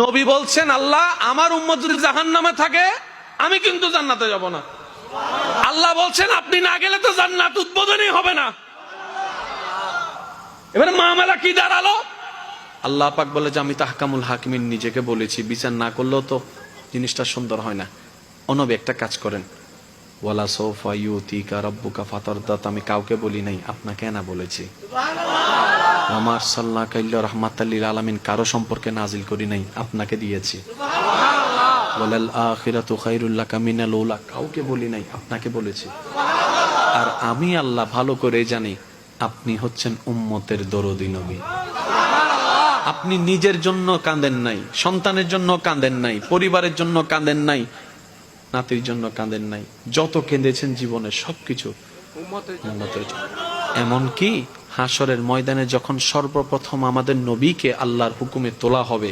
নবী বলছেন, আল্লাহ আমার উম্মত যদি জাহান্নামে থাকে আমি কিন্তু জান্নাতে যাব না। আল্লাহ বলছেন আপনি না গেলে তো জান্নাত উদ্বোধনই হবে না। এবারে মামলা কি দাঁড়ালো? আল্লাহ পাক বলে যে আমি তাহকামুল হাকিমিন নিজেকে বলেছি, বিচার না করলেও তো জিনিসটা সুন্দর হয় না। অনবী একটা কাজ করেন, ওয়ালা সৌফা ইউতিকা রাব্বুকা ফাতারদা, আমি কাউকে বলি নাই, আপনাকে না বলেছি। আমার সাল্লাহ কাইল্লা রাহমাতাল লিল আলামিন কারো সম্পর্কে নাজিল করি নাই, আপনাকে দিয়েছি। ওয়ালাল আখিরাতু খায়রুল লাকা মিনাল উলা, কাউকে বলি নাই, আপনাকে বলেছি। আর আমি আল্লাহ ভালো করে জানি আপনি হচ্ছেন উম্মতের দরদি নবী। আপনি নিজের জন্য কাঁদেন নাই, সন্তানের জন্য কাঁদেন নাই, পরিবারের জন্য কাঁদেন নাই, নাতির জন্য কাঁদেন নাই, যত কেঁদেছেন জীবনে সবকিছু উম্মতের জন্য। এমনকি হাসরের ময়দানে যখন সর্বপ্রথম আমাদের নবীকে আল্লাহর হুকুমে তোলা হবে,